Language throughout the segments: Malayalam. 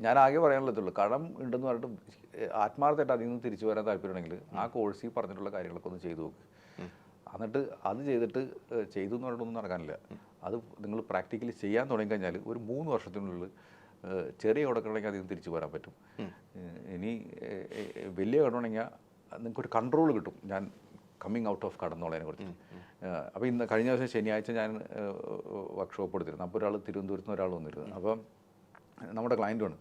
ഞാൻ ആകെ പറയാനുള്ളതുള്ളൂ, കടം ഉണ്ടെന്ന് പറഞ്ഞിട്ട് ആത്മാർത്ഥമായിട്ട് അതിൽ നിന്ന് തിരിച്ചു വരാൻ താല്പര്യമുണ്ടെങ്കിൽ ആ കോഴ്സിൽ പറഞ്ഞിട്ടുള്ള കാര്യങ്ങളൊക്കെ ഒന്ന് ചെയ്തു നോക്ക്. എന്നിട്ട് അത് ചെയ്തിട്ട് ചെയ്തു എന്ന് പറഞ്ഞിട്ടൊന്നും നടക്കാനില്ല. അത് നിങ്ങൾ പ്രാക്ടിക്കലി ചെയ്യാൻ തുടങ്ങിക്കഴിഞ്ഞാൽ ഒരു 3 വർഷത്തിനുള്ളിൽ ചെറിയ കടങ്ങളുണ്ടെങ്കിൽ അതിൽ നിന്ന് തിരിച്ചു വരാൻ പറ്റും. ഇനി വലിയ കടമുണ്ടെങ്കിൽ നിങ്ങൾക്കൊരു കൺട്രോൾ കിട്ടും. ഞാൻ കമ്മിങ് ഔട്ട് ഓഫ് കടം എന്നുള്ളതിനെ കുറിച്ച്. അപ്പോൾ ഇന്ന് കഴിഞ്ഞ ദിവസം ശനിയാഴ്ച ഞാൻ വർക്ക്ഷോപ്പ് എടുത്തിരുന്നു. അപ്പോൾ ഒരാൾ തിരുവനന്തപുരത്ത് നിന്ന് ഒരാൾ വന്നിരുന്നു. അപ്പം നമ്മുടെ ക്ലയൻറ്റുമാണ്.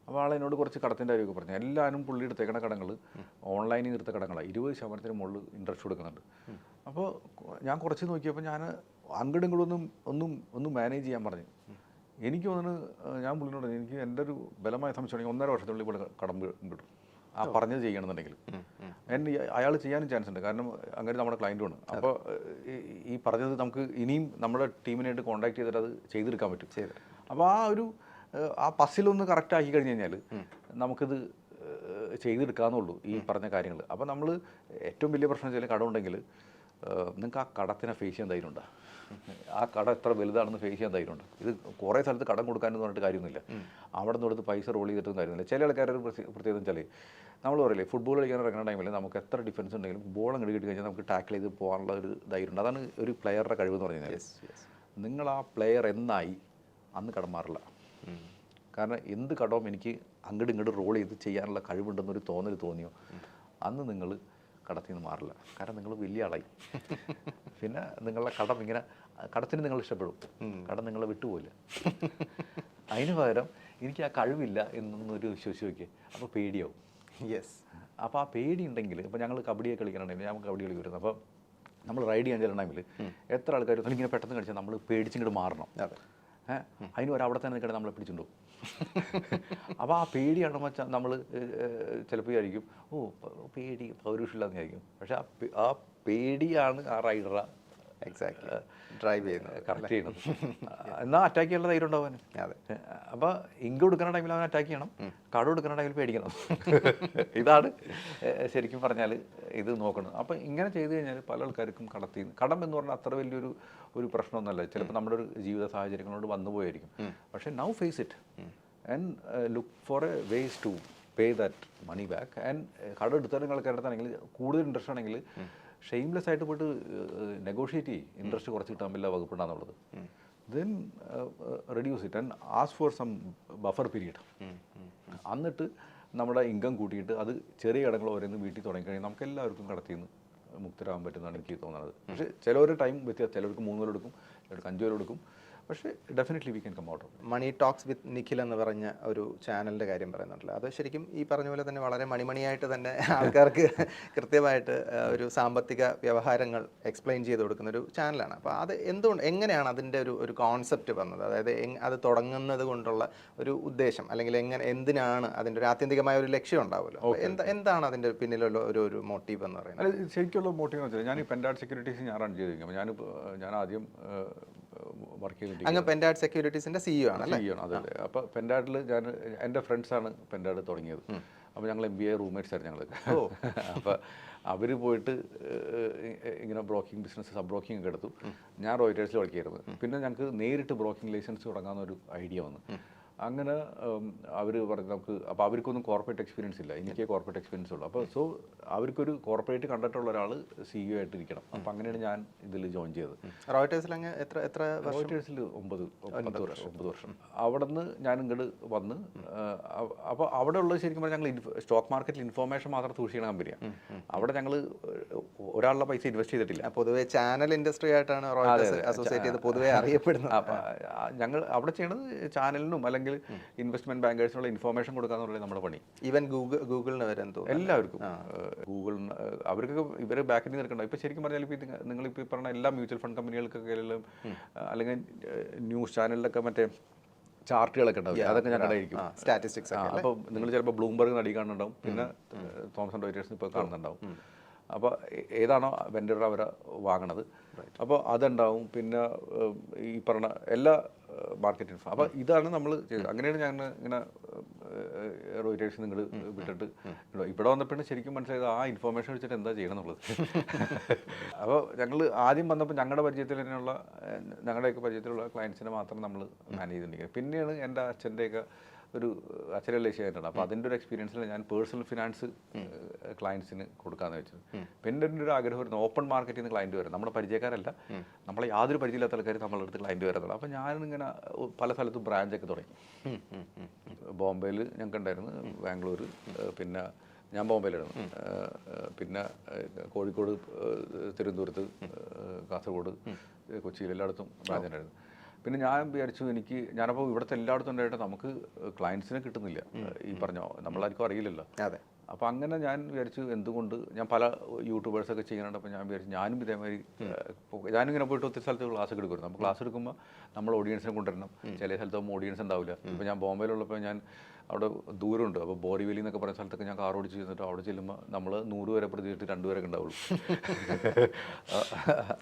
അപ്പോൾ ആളെന്നോട് കുറച്ച് കടത്തിൻ്റെ കാര്യമൊക്കെ പറഞ്ഞു. എല്ലാവരും പുള്ളി എടുത്തേക്കണ കടങ്ങൾ ഓൺലൈനിൽ നിന്ന് എടുത്ത കടങ്ങളാണ്. 20% മുകളിൽ ഇൻട്രസ്റ്റ് കൊടുക്കുന്നുണ്ട്. അപ്പോൾ ഞാൻ കുറച്ച് നോക്കിയപ്പോൾ ഞാൻ അങ്ങോട്ടും ഇങ്ങോട്ടും ഒന്നും മാനേജ് ചെയ്യാൻ പറഞ്ഞു. എനിക്ക് തോന്നുന്നു, ഞാൻ പുള്ളിനോട് എനിക്ക് എൻ്റെ ഒരു ബലമായ സംശയമാണെങ്കിൽ 1.5 വർഷത്തിനുള്ളിൽ ഇവിടെ കടം കിട്ടും. ആ പറഞ്ഞത് ചെയ്യണമെന്നുണ്ടെങ്കിൽ അയാൾ ചെയ്യാനും ചാൻസ് ഉണ്ട്. കാരണം അങ്ങനെ നമ്മുടെ ക്ലയൻറ്റുമാണ്. അപ്പോൾ ഈ പറഞ്ഞത് നമുക്ക് ഇനിയും നമ്മുടെ ടീമിനായിട്ട് കോൺടാക്ട് ചെയ്തിട്ട് അത് ചെയ്തെടുക്കാൻ പറ്റും. അപ്പോൾ ആ പസിലൊന്ന് കറക്റ്റ് ആക്കി കഴിഞ്ഞ് കഴിഞ്ഞാൽ നമുക്കിത് ചെയ്തെടുക്കാമെന്നുള്ളൂ ഈ പറഞ്ഞ കാര്യങ്ങൾ. അപ്പോൾ നമ്മൾ ഏറ്റവും വലിയ പ്രശ്നം വെച്ചാൽ കടമുണ്ടെങ്കിൽ നിങ്ങൾക്ക് ആ കടത്തിനെ ഫേസ് ചെയ്യാൻ ധൈര്യമുണ്ടോ? ആ കട എത്ര വലുതാണെന്ന് ഫേസ് ചെയ്യാൻ ധൈര്യമുണ്ട്. ഇത് കുറേ സ്ഥലത്ത് കടം കൊടുക്കാനെന്ന് പറഞ്ഞിട്ട് കാര്യമൊന്നുമില്ല. അവിടെ നിന്ന് കൊടുത്ത് പൈസ റോൾ ചെയ്തിട്ടൊന്നും കാര്യമൊന്നുമില്ല. ചില ആൾക്കാരൊരു പ്രത്യേകത വെച്ചാൽ നമ്മൾ പറയില്ലേ, ഫുട്ബോൾ കളിക്കാൻ ഇറങ്ങുന്ന ടൈമിൽ നമുക്ക് എത്ര ഡിഫൻസ് ഉണ്ടെങ്കിലും ബോൾ അങ്ങോട്ട് കിട്ടി കഴിഞ്ഞാൽ നമുക്ക് ടാക്കിൾ ചെയ്ത് പോകാനുള്ള ഒരു ധൈര്യമുണ്ട്. അതാണ് ഒരു പ്ലെയറുടെ കഴിവെന്ന് പറഞ്ഞു കഴിഞ്ഞാൽ. നിങ്ങൾ ആ പ്ലെയർ എന്നായി അന്ന് കടം മാറില്ല. കാരണം എന്ത് കടവും എനിക്ക് അങ്ങോട്ട് ഇങ്ങോട്ട് റോൾ ചെയ്ത് ചെയ്യാനുള്ള കഴിവുണ്ടെന്നൊരു തോന്നിയോ അന്ന് നിങ്ങൾ കടത്തിൽ നിന്ന് മാറില്ല. കാരണം നിങ്ങൾ വലിയ ആളായി. പിന്നെ നിങ്ങളുടെ കടം ഇങ്ങനെ കടത്തിന് നിങ്ങൾ ഇഷ്ടപ്പെടും, കടം നിങ്ങളെ വിട്ടുപോയില്ല. അതിന് പകരം എനിക്ക് ആ കഴിവില്ല എന്നൊന്നൊരു വിശ്വസിച്ച് നോക്കിയേ, അപ്പോൾ പേടിയാവും. അപ്പോൾ ആ പേടി ഉണ്ടെങ്കിൽ, ഇപ്പോൾ ഞങ്ങൾ കബഡിയൊക്കെ കളിക്കണമെങ്കിൽ ഞാൻ കബഡി കളിക്കുമായിരുന്നു. അപ്പോൾ നമ്മൾ റൈഡ് ചെയ്യാൻ ചെല്ലുന്ന ടൈമിൽ എത്ര ആൾക്കാർ ഇങ്ങനെ പെട്ടെന്ന് കളിച്ചാൽ നമ്മൾ പേടിച്ചിങ്ങോട്ട് മാറണം. അതിന് അവിടെ തന്നെ നിൽക്കണേ നമ്മളെ പിടിച്ചിട്ടുണ്ടോ. അപ്പോൾ ആ പേടിയാണ് വെച്ചാൽ നമ്മൾ ചിലപ്പോൾ വിചാരിക്കും പേടി പൗരുഷമില്ലാന്ന് വിചാരിക്കും. പക്ഷെ ആ പേടിയാണ് ആ റൈഡറെ എക്സാക്ട്ലി ഡ്രൈവ് ചെയ്യുന്നത്, കറക്റ്റ് ചെയ്യുന്നത്. എന്നാൽ അറ്റാക്ക് ചെയ്യാനുള്ള ധൈര്യം ഉണ്ടാവാൻ. അതെ. അപ്പോൾ ഇങ്ക് കൊടുക്കുന്ന ടൈമിൽ അവൻ അറ്റാക്ക് ചെയ്യണം, കട കൊടുക്കുന്ന ടൈമിൽ പേടിക്കണം. ഇതാണ് ശരിക്കും പറഞ്ഞാൽ ഇത് നോക്കണം. അപ്പം ഇങ്ങനെ ചെയ്തു കഴിഞ്ഞാൽ പല ആൾക്കാർക്കും കടം എന്ന് പറഞ്ഞാൽ അത്ര വലിയൊരു പ്രശ്നമൊന്നുമല്ല. ചിലപ്പോൾ നമ്മുടെ ഒരു ജീവിത സാഹചര്യങ്ങളോട് വന്നു പോയായിരിക്കും. പക്ഷേ now face it and look for a ways to pay that money back. And കട എടുത്താലും ആൾക്കാരുടെ കൂടുതൽ ഇൻട്രസ്റ്റ് ആണെങ്കിൽ ഷെയിംലെസ് ആയിട്ട് പോയിട്ട് നെഗോഷിയേറ്റ് ചെയ്യും. ഇൻട്രസ്റ്റ് കുറച്ച് കിട്ടാൻ പറ്റില്ല വകുപ്പുണ്ടാകുന്നുള്ളത്. Then reduce it and ask for some buffer period. എന്നിട്ട് നമ്മുടെ ഇൻകം കൂട്ടിയിട്ട് അത് ചെറിയ കടങ്ങൾ ഓരോന്ന് വീട്ടിൽ തുടങ്ങിക്കഴിഞ്ഞാൽ നമുക്ക് എല്ലാവർക്കും കടത്തിൽ നിന്ന് മുക്തരാകാൻ പറ്റുന്നതാണ് എനിക്ക് തോന്നുന്നത്. പക്ഷേ ചിലവരുടെ ടൈം വ്യത്യാസം, ചിലവർക്ക് 3 കൊല്ലം എടുക്കും, ചിലർക്ക് 5 കൊല്ലം എടുക്കും. പക്ഷേ definitely we can come out of. Money talks with Nikhil എന്ന് പറഞ്ഞ ഒരു ചാനലിൻ്റെ കാര്യം പറയുന്നുണ്ടല്ലോ. അത് ശരിക്കും ഈ പറഞ്ഞ പോലെ തന്നെ വളരെ മണിമണിയായിട്ട് തന്നെ ആൾക്കാർക്ക് കൃത്യമായിട്ട് ഒരു സാമ്പത്തിക വ്യവഹാരങ്ങൾ എക്സ്പ്ലെയിൻ ചെയ്ത് കൊടുക്കുന്ന ഒരു ചാനലാണ്. അപ്പോൾ അത് എങ്ങനെയാണ് അതിൻ്റെ ഒരു കോൺസെപ്റ്റ് വന്നത്? അതായത് അത് തുടങ്ങുന്നത് കൊണ്ടുള്ള ഒരു ഉദ്ദേശം, അല്ലെങ്കിൽ എന്തിനാണ് അതിൻ്റെ ഒരു ആത്യന്തികമായ ഒരു ലക്ഷ്യം ഉണ്ടാവുമല്ലോ, എന്താണ് അതിൻ്റെ പിന്നിലുള്ള ഒരു മോട്ടീവ് എന്ന് പറയുന്നത്? ശരിക്കുള്ള മോട്ടീവ് എന്ന് വെച്ചാൽ ഞാൻ ഈ പെൻഡാഡ് സെക്യൂരിറ്റീസ് ഞാൻ റൺ ചെയ്തിരിക്കും. ഞാൻ ആദ്യം വർക്ക് ചെയ്തിട്ട് അങ്ങ് പെൻഡാഡ് സെക്യൂരിറ്റീസിൻ്റെ CEO ആണ്. അതെ. അപ്പോൾ പെൻഡാഡിൽ എൻ്റെ ഫ്രണ്ട്സാണ് പെൻഡാഡ് തുടങ്ങിയത്. അപ്പോൾ ഞങ്ങൾ MBA റൂംമേറ്റ്സ് ആയിരുന്നു ഞങ്ങൾ. അപ്പോൾ അവർ പോയിട്ട് ഇങ്ങനെ ബ്രോക്കിംഗ് ബിസിനസ്, സബ് ബ്രോക്കിംഗ് ഒക്കെ എടുത്തു. ഞാൻ റോയിറ്റേഴ്സിൽ വർക്ക് ചെയ്തിരുന്നു. പിന്നെ ഞങ്ങൾക്ക് നേരിട്ട് ബ്രോക്കിംഗ് ലൈസൻസ് തുടങ്ങാമെന്നൊരു ഐഡിയ വന്നു. അങ്ങനെ അവർ പറഞ്ഞു നമുക്ക്, അപ്പോൾ അവർക്കൊന്നും കോർപ്പറേറ്റ് എക്സ്പീരിയൻസ് ഇല്ല, എനിക്കേ കോർപ്പറേറ്റ് എക്സ്പീരിയൻസ് ഉള്ളൂ. അപ്പോൾ അവർക്കൊരു കോർപ്പറേറ്റ് കണ്ടിട്ടുള്ള ഒരാൾ CEO ആയിട്ട് ഇരിക്കണം. അപ്പോൾ അങ്ങനെയാണ് ഞാൻ ഇതിൽ ജോയിൻ ചെയ്തത്. റോയിറ്റേഴ്സിൽ എത്ര റോയിറ്റേഴ്സിൽ 9 വർഷം. അവിടെ നിന്ന് ഞാൻ ഇങ്ങോട്ട് വന്ന്, അപ്പോൾ അവിടെ ഉള്ളത് ശരിക്കും പറഞ്ഞാൽ ഞങ്ങൾ സ്റ്റോക്ക് മാർക്കറ്റിൽ ഇൻഫോർമേഷൻ മാത്രം സൂക്ഷിക്കുന്ന കമ്പനിയാണ്. അവിടെ ഞങ്ങൾ ഒരാളുടെ പൈസ ഇൻവെസ്റ്റ് ചെയ്തിട്ടില്ല. പൊതുവെ ചാനൽ ഇൻഡസ്ട്രി ആയിട്ടാണ് റോയിറ്റേഴ്സ് അസോസിയേറ്റ് ചെയ്ത് പൊതുവെ അറിയപ്പെടുന്നത്. അപ്പോൾ ഞങ്ങൾ അവിടെ ചെയ്യണത് ചാനലിനും അല്ലെങ്കിൽ ഇൻവെസ്റ്റ്മെന്റ് ബാങ്കേഴ്സിനുള്ള ഇൻഫോർമേഷൻ കൊടുക്കാന്നുള്ളത് നമ്മുടെ പണി. ഈവൻ ഗൂഗിളിന് വരെ എല്ലാവർക്കും ഗൂഗിളിന് അവർക്കൊക്കെ ഇവരെ ബാക്കിൽ നിന്ന് നിൽക്കണ്ട. ഇപ്പോൾ ശരിക്കും പറഞ്ഞാൽ ഇപ്പോൾ നിങ്ങളിപ്പോൾ പറഞ്ഞ എല്ലാ മ്യൂച്വൽ ഫണ്ട് കമ്പനികൾക്കൊക്കെ അല്ലെങ്കിൽ ന്യൂസ് ചാനലിലൊക്കെ മറ്റേ ചാർട്ടുകളൊക്കെ ഉണ്ടാവും, അതൊക്കെ ഞാൻ കണ്ടായിരിക്കും, സ്റ്റാറ്റിസ്റ്റിക്സ്. അപ്പോൾ നിങ്ങൾ ചിലപ്പോൾ ബ്ലൂംബർഗ് നടി കാണുന്നുണ്ടാവും, പിന്നെ തോമസൺ റോയിറ്റേഴ്സിന് ഇപ്പോൾ കാണുന്നുണ്ടാവും. അപ്പോൾ ഏതാണോ വെൻഡർ അവരെ വാങ്ങണത്, അപ്പോൾ അതുണ്ടാവും. പിന്നെ ഈ പറഞ്ഞ എല്ലാ മാർക്കറ്റ് ഇൻഫോ. അപ്പോൾ ഇതാണ് നമ്മൾ ചെയ്തത്. അങ്ങനെയാണ് ഞാൻ ഇങ്ങനെ റോയിറ്റേഴ്സ് നിങ്ങൾ വിട്ടിട്ട് ഇവിടെ വന്നപ്പോഴാണ് ശരിക്കും മനസ്സിലായത് ആ ഇൻഫോർമേഷൻ വെച്ചിട്ട് എന്താ ചെയ്യണം എന്നുള്ളത്. അപ്പോൾ ഞങ്ങൾ ആദ്യം വന്നപ്പോൾ ഞങ്ങളുടെയൊക്കെ പരിചയത്തിലുള്ള ക്ലയൻസിനെ മാത്രം നമ്മൾ മാനേജ് ചെയ്തിട്ടുണ്ടെങ്കിൽ, പിന്നെയാണ് എൻ്റെ അച്ഛൻ്റെയൊക്കെ ഒരു അച്ചരല്ല ഏഷ്യായിട്ടാണ്. അപ്പോൾ അതിൻ്റെ ഒരു എക്സ്പീരിയൻസിൽ ഞാൻ പേഴ്സണൽ ഫിനാൻസ് ക്ലയൻസിന് കൊടുക്കാമെന്ന് വെച്ചത്. പിന്നെ എൻ്റെ ഒരു ആഗ്രഹം വരുന്നത് ഓപ്പൺ മാർക്കറ്റിൽ നിന്ന് ക്ലയൻറ്റ് വരും. നമ്മുടെ പരിചയക്കാരല്ല, നമ്മളെ യാതൊരു പരിചയമില്ലാത്ത ആൾക്കാർ നമ്മളുടെ അടുത്ത് ക്ലയൻറ്റ് വരുന്നുള്ളൂ. അപ്പോൾ ഞാനിങ്ങനെ പല സ്ഥലത്തും ബ്രാഞ്ചൊക്കെ തുടങ്ങി. ബോംബെയിൽ ഞങ്ങൾക്ക് ഉണ്ടായിരുന്നു, ബാംഗ്ലൂർ, പിന്നെ ഞാൻ ബോംബെയിലായിരുന്നു, പിന്നെ കോഴിക്കോട്, തിരുവനന്തപുരത്ത്, കാസർഗോഡ്, കൊച്ചിയിൽ എല്ലായിടത്തും ബ്രാഞ്ച് ഉണ്ടായിരുന്നു. പിന്നെ ഞാൻ വിചാരിച്ചു ഞാനപ്പോൾ ഇവിടുത്തെ എല്ലായിടത്തും ഉണ്ടായിട്ട് നമുക്ക് ക്ലയൻസിനെ കിട്ടുന്നില്ല, ഈ പറഞ്ഞ നമ്മളാർക്കും അറിയില്ലല്ലോ. അതെ. അപ്പോൾ അങ്ങനെ ഞാൻ വിചാരിച്ചു എന്തുകൊണ്ട്, ഞാൻ പല യൂട്യൂബേഴ്സൊക്കെ ചെയ്യുന്നുണ്ട്. അപ്പോൾ ഞാൻ വിചാരിച്ചു ഞാനും ഇതേമാതിരി ഞാനിങ്ങനെ പോയിട്ട് ഒത്തിരി സ്ഥലത്ത് ക്ലാസ് എടുക്കുമായിരുന്നു. അപ്പോൾ ക്ലാസ് എടുക്കുമ്പോൾ നമ്മൾ ഓഡിയൻസിനെ കൊണ്ടുവരണം. ചില സ്ഥലത്ത് ഓഡിയൻസ് ഉണ്ടാവില്ല. ഇപ്പോൾ ഞാൻ ബോംബെയിലുള്ളപ്പോൾ ഞാൻ അവിടെ ദൂരമുണ്ട്. അപ്പോൾ ബോറിവലി എന്നൊക്കെ പറയുന്ന സ്ഥലത്തൊക്കെ ഞാൻ കാർ ഓടിച്ച് ചെന്നിട്ട് അവിടെ ചെല്ലുമ്പോൾ നമ്മൾ 100 പേരെ പ്രതീക്ഷിച്ചിട്ട് 2 പേരൊക്കെ ഉണ്ടാവുള്ളൂ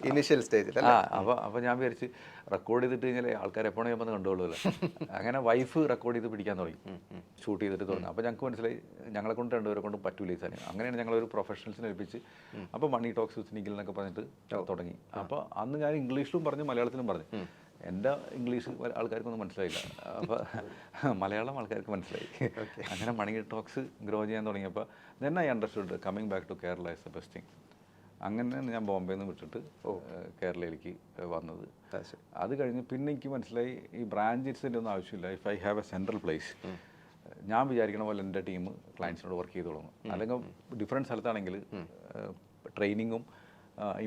ഇനിഷ്യൽ സ്റ്റേജിൽ. അപ്പോൾ ഞാൻ വിചാരിച്ച് റെക്കോർഡ് ചെയ്തിട്ട് കഴിഞ്ഞാൽ ആൾക്കാർ എപ്പോഴും ഞാൻ വന്ന് കണ്ടുകൊള്ളുമല്ലോ. അങ്ങനെ വൈഫ് റെക്കോർഡ് ചെയ്ത് പിടിക്കാൻ തുടങ്ങി, ഷൂട്ട് ചെയ്തിട്ട് തുടങ്ങി. അപ്പോൾ ഞങ്ങൾക്ക് മനസ്സിലായി ഞങ്ങളെ കൊണ്ട് 2 പേരെ കൊണ്ട് പറ്റൂല ഈ സാധനം. അങ്ങനെയാണ് ഞങ്ങളൊരു പ്രൊഫഷണൽസിനെ ഏൽപ്പിച്ച് അപ്പോൾ മണി ടോക്സ് വിത്ത് നിഖിൽ എന്നൊക്കെ പറഞ്ഞിട്ട് തുടങ്ങി. അപ്പോൾ അന്ന് ഞാൻ ഇംഗ്ലീഷിലും പറഞ്ഞു, മലയാളത്തിലും പറഞ്ഞു. എൻ്റെ ഇംഗ്ലീഷ് ആൾക്കാർക്കൊന്നും മനസ്സിലായില്ല, അപ്പോൾ മലയാളം ആൾക്കാർക്ക് മനസ്സിലായി. അങ്ങനെ മണി ടോക്സ് ഗ്രോ ചെയ്യാൻ തുടങ്ങിയപ്പോൾ then I understood coming back to Kerala is the best thing. അങ്ങനെയാണ് ഞാൻ ബോംബെയിൽ നിന്ന് വിട്ടിട്ട് കേരളയിലേക്ക് വന്നത്. അത് കഴിഞ്ഞ് പിന്നെ എനിക്ക് മനസ്സിലായി ഈ ബ്രാഞ്ചസിൻ്റെ ഒന്നും ആവശ്യമില്ല. If I have A central place, ഞാൻ വിചാരിക്കണ പോലെ എൻ്റെ ടീം ക്ലയൻസിനോട് വർക്ക് ചെയ്ത് തുടങ്ങും. അല്ലെങ്കിൽ ഡിഫറെൻറ്റ് സ്ഥലത്താണെങ്കിൽ ട്രെയിനിങ്ങും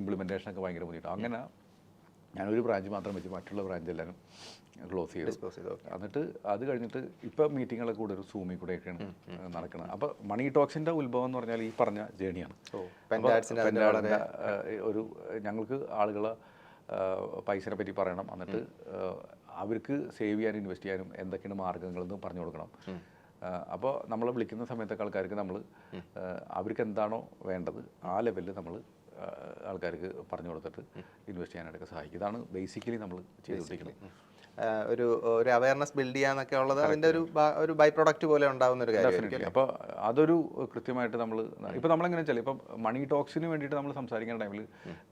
ഇംപ്ലിമെൻറ്റേഷനൊക്കെ ഭയങ്കര ബുദ്ധിമുട്ടാണ്. അങ്ങനെ ഞാനൊരു ബ്രാഞ്ച് മാത്രം വെച്ച് മറ്റുള്ള ബ്രാഞ്ച് എല്ലാവരും ക്ലോസ് ചെയ്തു. എന്നിട്ട് അത് കഴിഞ്ഞിട്ട് ഇപ്പോൾ മീറ്റിങ്ങുകളൊക്കെ കൂടുതൽ സൂമിൽ കൂടെയൊക്കെയാണ് നടക്കുന്നത്. അപ്പോൾ മണി ടോക്സിൻ്റെ ഉത്ഭവം എന്ന് പറഞ്ഞാൽ ഈ പറഞ്ഞ ജേണിയാണ്. ഒരു ഞങ്ങൾക്ക് ആളുകളെ പൈസനെ പറ്റി പറയണം, എന്നിട്ട് അവർക്ക് സേവ് ചെയ്യാനും ഇൻവെസ്റ്റ് ചെയ്യാനും എന്തൊക്കെയാണ് മാർഗ്ഗങ്ങളെന്ന് പറഞ്ഞു കൊടുക്കണം. അപ്പോൾ നമ്മൾ വിളിക്കുന്ന സമയത്തൊക്കെ ആൾക്കാർക്ക് നമ്മൾ അവർക്ക് എന്താണോ വേണ്ടത് ആ ലെവലിൽ നമ്മൾ ആൾക്കാർക്ക് പറഞ്ഞു കൊടുത്തിട്ട് ഇൻവെസ്റ്റ് ചെയ്യാനായിട്ടൊക്കെ സഹായിക്കും. ഇതാണ് ബേസിക്കലി നമ്മൾ ചെയ്തുകൊണ്ടിരിക്കുന്നത്. ഒരു അവയർനെസ് ബിൽഡ് ചെയ്യാന്നൊക്കെ ഉള്ളത് അതിൻ്റെ ഒരു ബൈ പ്രൊഡക്റ്റ് പോലെ ഉണ്ടാകുന്ന ഒരു കാര്യം. അപ്പോൾ അതൊരു കൃത്യമായിട്ട് നമ്മൾ ഇപ്പോൾ നമ്മളെങ്ങനെ വെച്ചാൽ ഇപ്പം മണി ടോക്സിന് വേണ്ടിയിട്ട് നമ്മൾ സംസാരിക്കുന്ന ടൈമിൽ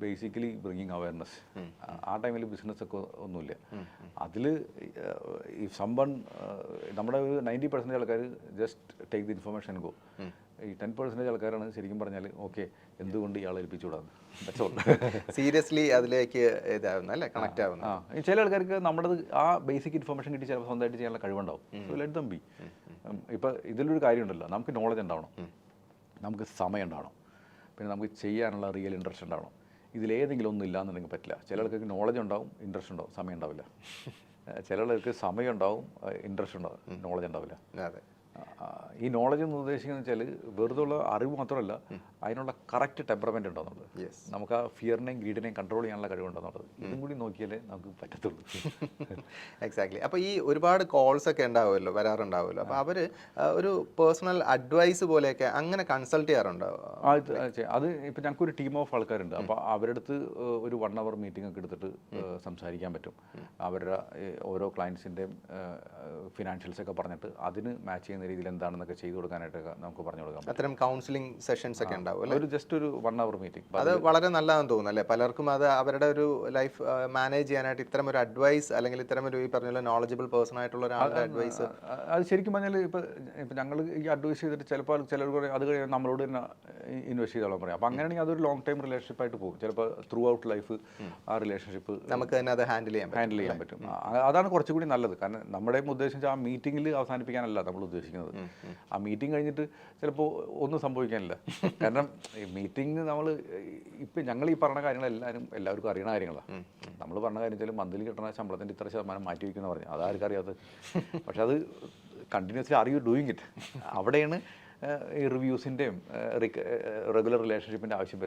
ബേസിക്കലി ബ്രിങ്ങിങ് അവയർനെസ്. ആ ടൈമിൽ ബിസിനസ് ഒക്കെ ഒന്നുമില്ല. അതിൽ ഈ സംവൺ നമ്മുടെ ഒരു 90% ആൾക്കാർ just take the information go. ഈ 10% ആൾക്കാരാണ് ശരിക്കും പറഞ്ഞാൽ ഓക്കെ എന്തുകൊണ്ട് ഇയാളെ ഏൽപ്പിച്ചു വിടാന്ന് സീരിയസ്ലി അതിലേക്ക് ഇതാവുന്ന അല്ലേ കണക്ട് ആവുന്ന. ചില ആൾക്കാർക്ക് നമ്മുടെ ആ ബേസിക് ഇൻഫർമേഷൻ കിട്ടി ചിലപ്പോൾ സ്വന്തമായിട്ട് ചെയ്യാനുള്ള കഴിവുണ്ടാവും. So let them be. ഇപ്പോൾ ഇതിലൊരു കാര്യമുണ്ടല്ലോ, നമുക്ക് നോളജ് ഉണ്ടാവണം, നമുക്ക് സമയം ഉണ്ടാവണം, പിന്നെ നമുക്ക് ചെയ്യാനുള്ള റിയൽ ഇൻട്രസ്റ്റ് ഉണ്ടാവണം. ഇതിലേതെങ്കിലും ഒന്നും ഇല്ലാന്നുണ്ടെങ്കിൽ പറ്റില്ല. ചില ആൾക്കാർക്ക് നോളജ് ഉണ്ടാവും, ഇൻട്രസ്റ്റ് ഉണ്ടാവും, സമയം ഉണ്ടാവില്ല. ചില ആൾക്ക് സമയം ഉണ്ടാവും, ഇൻട്രസ്റ്റ് ഉണ്ടാവും, നോളജ് ഉണ്ടാവില്ല. അതെ. ഈ നോളജ് എന്ന് ഉദ്ദേശിക്കുന്നത് വെച്ചാൽ വെറുതെ ഉള്ള അറിവ് മാത്രമല്ല, അതിനുള്ള കറക്റ്റ് ടെമ്പറമെൻ്റ് ഉണ്ടെന്നുള്ളത്. നമുക്ക് ആ ഫിയറിനെയും ഗ്രീഡിനെയും കൺട്രോൾ ചെയ്യാനുള്ള കഴിവുണ്ടെന്നുള്ളത്. ഇതും കൂടി നോക്കിയാലേ നമുക്ക് പറ്റത്തുള്ളൂ. എക്സാക്ട്ലി. അപ്പോൾ ഈ ഒരുപാട് കോൾസ് ഒക്കെ ഉണ്ടാവുമല്ലോ, വരാറുണ്ടാവുമല്ലോ. അപ്പോൾ അവർ ഒരു പേഴ്സണൽ അഡ്വൈസ് പോലെയൊക്കെ അങ്ങനെ കൺസൾട്ട് ചെയ്യാറുണ്ടോ? അത് ഇപ്പോൾ ഞങ്ങൾക്കൊരു ടീം ഓഫ് ആൾക്കാരുണ്ട്. അപ്പോൾ അവരുടെ അടുത്ത് ഒരു 1 hour മീറ്റിംഗ് ഒക്കെ എടുത്തിട്ട് സംസാരിക്കാൻ പറ്റും. അവരുടെ ഓരോ ക്ലയൻസിൻ്റെയും ഫിനാൻഷ്യൽസ് ഒക്കെ പറഞ്ഞിട്ട് അതിന് മാച്ച് ചെയ്യുന്ന രീതിയിൽ എന്താണെന്നൊക്കെ ചെയ്തു കൊടുക്കാനായിട്ടൊക്കെ നമുക്ക് പറഞ്ഞു കൊടുക്കാം. അത്തരം കൗൺസിലിംഗ് സെഷൻസ് ഒക്കെ ഉണ്ടാവും. ഒരു ജസ്റ്റ് ഒരു 1 hour മീറ്റിംഗ്. അത് വളരെ നല്ലതാണെന്ന് തോന്നുന്നു അല്ലേ? പലർക്കും അത് അവരുടെ ഒരു ലൈഫ് മാനേജ് ചെയ്യാനായിട്ട് ഇത്തരം ഒരു അഡ്വൈസ് അല്ലെങ്കിൽ ഇത്തരം ഒരു ഈ പറഞ്ഞ നോളജബിൾ പേഴ്സൺ ആയിട്ടുള്ള ഒരാളുടെ അഡ്വൈസ്. അത് ശരിക്കും പറഞ്ഞാൽ ഇപ്പോൾ ഞങ്ങൾ ഈ അഡ്വൈസ് ചെയ്തിട്ട് ചിലപ്പോൾ ചിലർ അത് കഴിഞ്ഞാൽ നമ്മളോട് തന്നെ ഇൻവെസ്റ്റ് ചെയ്തോളാം പറയും. അപ്പോൾ അങ്ങനെയാണെങ്കിൽ അതൊരു ലോങ് ടൈം റിലേഷൻഷിപ്പായിട്ട് പോകും. ചിലപ്പോൾ ത്രൂ ഔട്ട് ലൈഫ് ആ റിലേഷൻഷിപ്പ് നമുക്ക് തന്നെ അത് ഹാൻഡിൽ ചെയ്യാൻ പറ്റും. അതാണ് കുറച്ചുകൂടി നല്ലത്. കാരണം നമ്മുടെ ഉദ്ദേശിച്ച ആ മീറ്റിംഗിൽ അവസാനിപ്പിക്കാനല്ല നമ്മൾ ഉദ്ദേശിക്കുന്നത്. ആ മീറ്റിംഗ് കഴിഞ്ഞിട്ട് ചിലപ്പോൾ ഒന്നും സംഭവിക്കാനില്ല. കാരണം ഈ മീറ്റിംഗ് നമ്മൾ ഇപ്പം ഞങ്ങൾ ഈ പറഞ്ഞ എല്ലാവർക്കും അറിയണ കാര്യങ്ങളാണ്. നമ്മൾ പറഞ്ഞ കാര്യം വെച്ചാൽ മന്ത്ലി കിട്ടുന്ന ശമ്പളത്തിൻ്റെ ഇത്ര ശതമാനം മാറ്റി വയ്ക്കുമെന്ന് പറഞ്ഞു. അതാർക്കും അറിയാത്തത്. പക്ഷെ അത് continuously are you doing it? അവിടെയാണ് ഈ റിവ്യൂസിൻ്റെയും റെഗുലർ റിലേഷൻഷിപ്പിൻ്റെ ആവശ്യം വരുന്നത്.